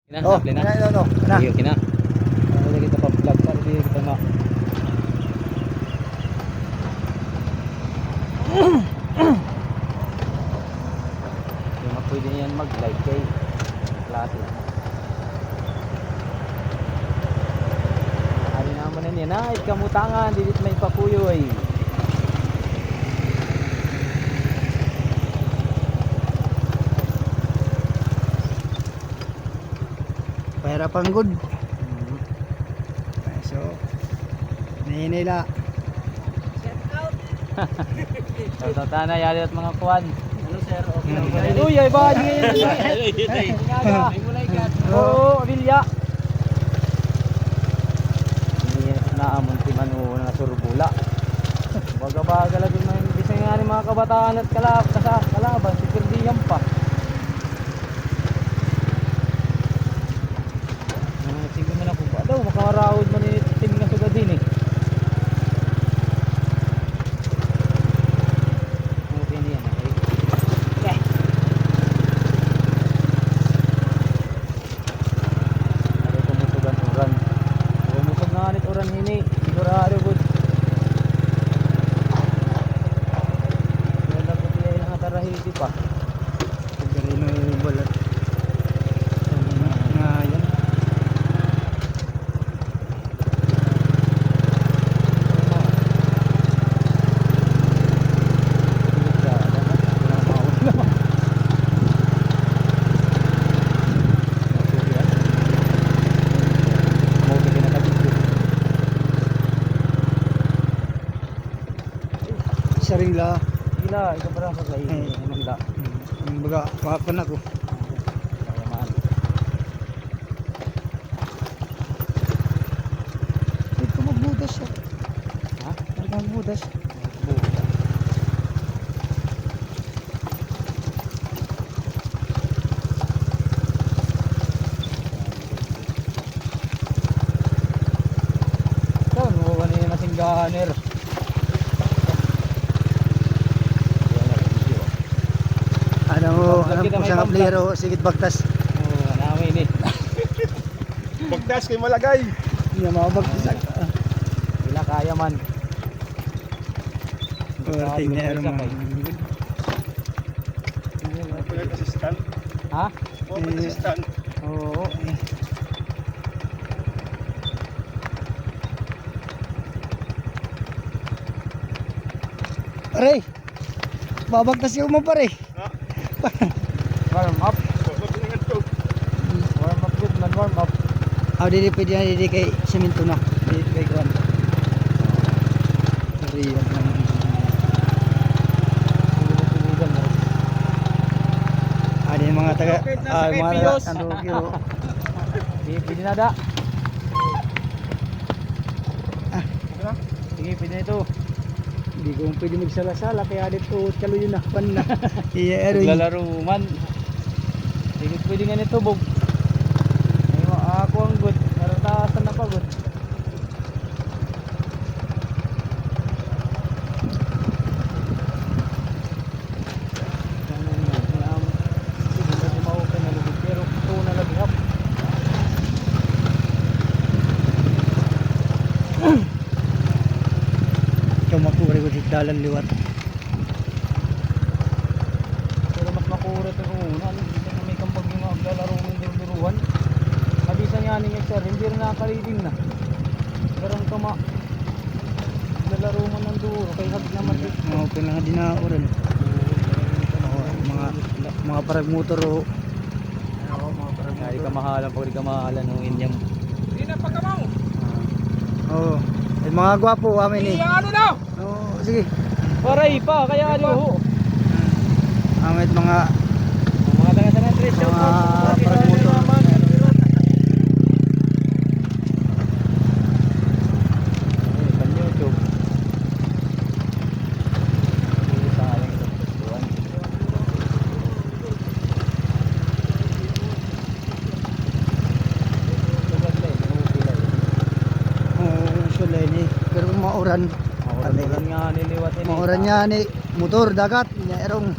Kina, Oh, saple na. no. Na. Sige, kina. Ano kita pa vlog para di kita ma. Hindi na pwede yan mag-like kay klase. Hari naman yan na, kamutangan, didit may papuyoy. Pahirapan good. So, ninila. So, tanay, yari at mga kuwan. Hello sir, okay lang ba? Uy, ay ba? Oo, abilya. Ini na amunti man na surbula. Baga-baga lang din ng bisay nga ni mga kabataan at kalaban, si Perdiyan pa. Sige man ako ba daw, makarawod man ni tim nga sugad din eh. Okay niyan, okay. Okay. Ari kumusugan uran. Kumusug na anit uran hini, sigurado gud. Wala ko tiya ilang hatarahiti pa. Pagkarino yung balat. Ngayon. Isa ring la. Gila, ikaw parang sa kayo. Anong la? Ang baga, pakan ako. Kaya maan. Ito magbudas siya. Ha? Ito magbudas. Buka. Ito, nuwa ni masinggahaner. Ano po sa player o sigit bagtas. Oo, namin eh. Bagdas kay malagay. Hindi na makabagtas. Sila kaya man. Perting na Isa naman. Pwede assistant. Ha? O assistant. Oo. Aray! Babagtas yung mo pare. Ha? Warm up. Magpingan to. Warm up good man, warm up. Dili pwede na dili kay semento na. Dili kay kuan. Sorry. Ada mga taga mga ano kyo. Pwede na da. Sige, pwede na ito. Hindi ko pwede magsala-sala kaya dito kalo yun na pan na. Iya ero. Maglalaro man. Sige, pwede nga nito, Bob. Ay, ako ang good. Naratasan na pa, good. Ikaw makuri ko dalan liwat. Pero mas makurat yung una. Hindi na may kampag yung maglalaro ng diruduruan. Kabisa niya ni Sir, hindi rin nakakalitin na. Garang kama. Maglalaro mo ng duro. Kaya hagit naman. Mga pinang dinauran. Mga parag motor o. Ay, kamahalan pag kamahalan ng inyam. Hindi na pagkamaw. Oo. Ay, mga gwapo amin eh. Ano daw? Oo, sige. Paray pa, kaya aliho. Amit mga Mga taga-taga Tres, shout Mga out. parang motor. YouTube. Sa aling ito, tuwan. sulay ni. Pero mauran. Mauran nga niliwat ini. Mauran niya ni motor dagat nya erong.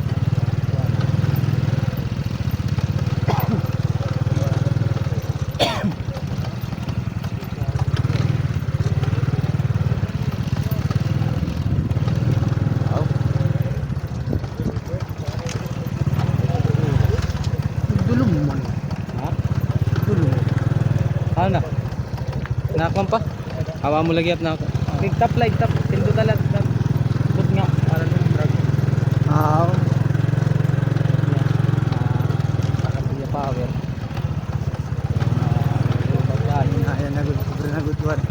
Ano na? Nakam pa? Hawa mo lagi up na ako. Big top light, top. Pindo talag. Put nga. Para nung drag. Ah, Pakatiya power. ayan na good. Sobrang na good one.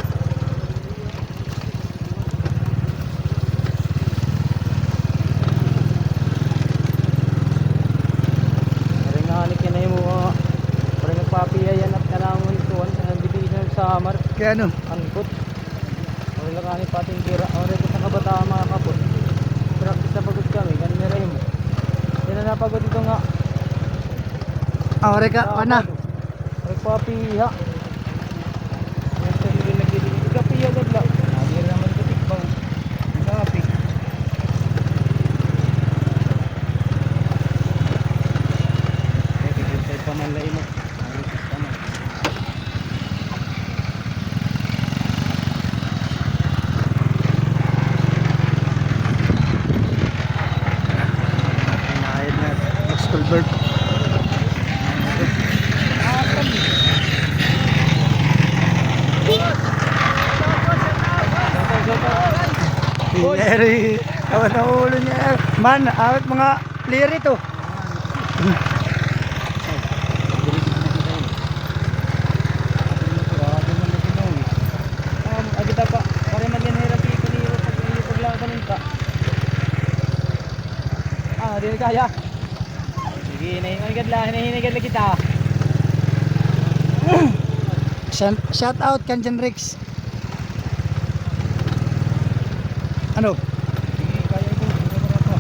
Maring nahanik yan na yung mga. Maring nagpapiyayan at kanangon ito. Ang division sa Amar. Kaya ano? Angkot. Maring nakahanip pating kira. Maring ito sa kabataan mga kapot. Practice na pagod kami. Kanina rin mo. Yan na napagod ito nga. Ore ka, mana? Nagpapiya. Yung sarili nagdidinig. Nagpapiya gagla. Hindi naman ito tikbaw. Nagpapi. Eh, tigil tayo pamanlay mo. Ayos ka man. Ayan na. Looks Colbert. Eri, kawan na ulo niya. Man, awit mga player ito. Agita pa, pare man yan hirap ikot pag lang ka nunta. Di na kaya. Sige, hinahinagad lang kita. Shout out Kanjan Rex. Ano? Sige, kaya ito. Sige ko na ito.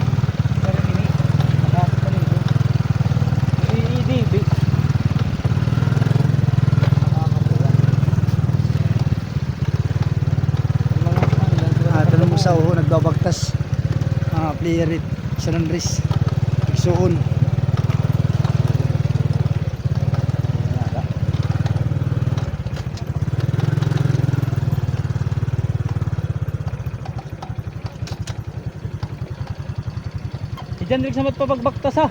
Pero ini, nakakot pa rin ito. EDB. Tanong mo sa uho, nagbabagtas. Player it. San Andres. Igsuon. Si John Rick samat pa pagbaktas ha.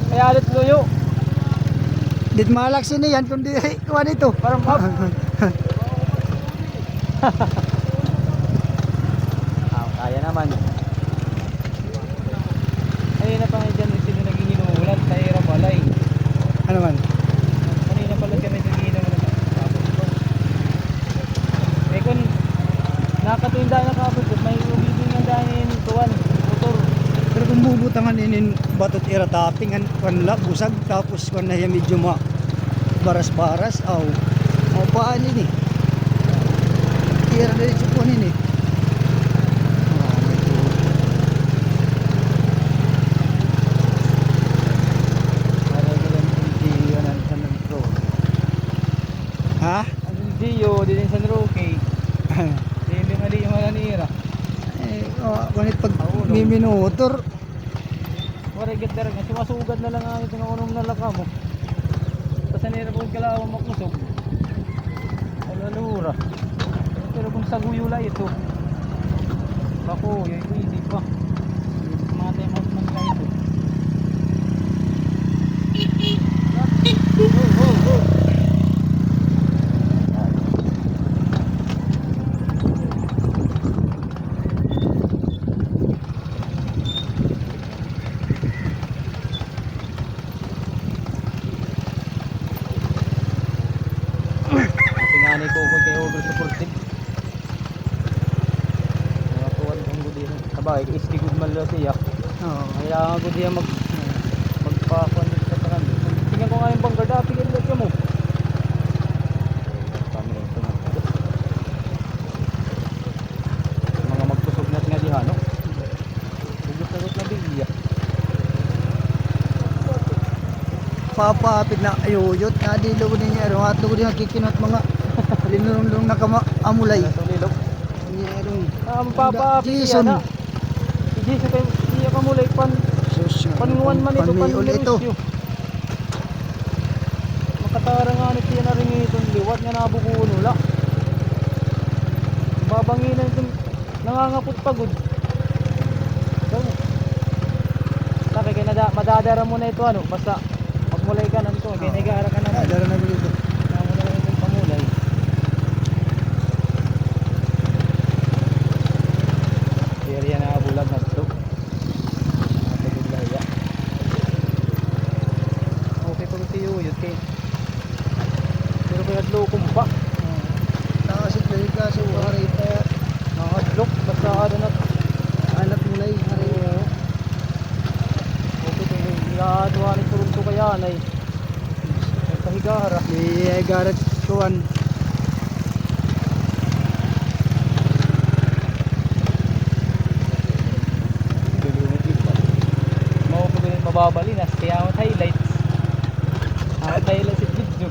Kaya alit luyo. Dit malak sini yan kundi kuha nito. Parang pop. Kaya naman. Ayun na pa nga dyan, sino naging hinuhulat sa hirap walay. Ano man? Kanina pala kami sa ginawa. Eh kung nakatuinda na kapag may ubibing na dahil tuwan, motor. Pero kung bubutangan inin batot ira tapingan kanla busag tapos kan na medyo ma baras-baras aw. Mau paan ini. Ira dari cukon ini. Ha? Ang Gio, din sa Roque. Dili mali yung malanira. Kunit pag miminutor. Wala ganda rin. Sumasugad na lang ang ito ng unong nalaka mo. Tapos nanira kong kalawang makusog. Alalura. Pero kung sa guyula ito. Bako, yun hindi pa. Mga tayo man ka ito. Oh. Tingani ko kay over supported. Mga tuwan kong gudi. Sabay, iski good man lo siya. Oo. Kailangan ko diya magpa-contact sa tanan. Tingnan ko nga yung bangga dati ganun ka mo. Kami ito na. Mga magtusog na nga diha, no? Sagot na bigya. Papapit na ayuyot na di lugo niya ero at lugo niya kikinot mga linulong nakama amulay. Sa lilog. Ero. Magpapapit Jason. yan, ha? Si Jason kayo, iya ka mulay paninguan man ito, ito. panirusyo. Makatara nga nito yan na rin itong liwat nga nabukuon wala. Babanginan itong nangangapot pagod. Laki kaya madadara mo na ito ano, basta pamulay ka nanto, binigara ka Ah, naman. daro na dito. Namula ka itong pamulay. Area na bulag na ito. Matagod laya. Okay pag tiyo yun kay. Pero kaya lokom pa. Takasik lagi ka sa hari pa. Nakadlok, basta ano na. Anak mo lay hari. Okay kung nagawa ni Toronto kaya na eh. Kahigara. Di garat kuan. Mau ko din mababali na kaya ang highlights. Ang highlights sa video.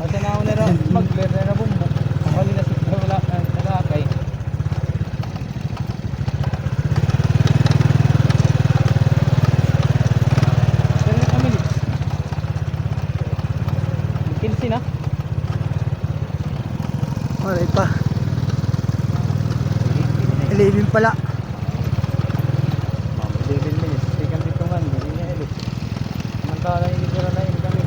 At na ako na mag-blur na bumbo. Bali na sa wala na nakakay. Pero na kami ni. 15 na. Wala pa. 11 pala. 11 minutes. Ikan dito nga. Hindi niya ilo. Samantala yung libera na yun kami.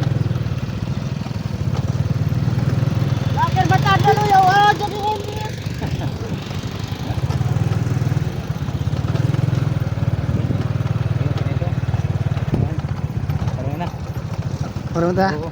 Lakir batata lo ya, wah jadi ini. Ayun, ganito. Ayan. Parang na. Parang ta. Oo.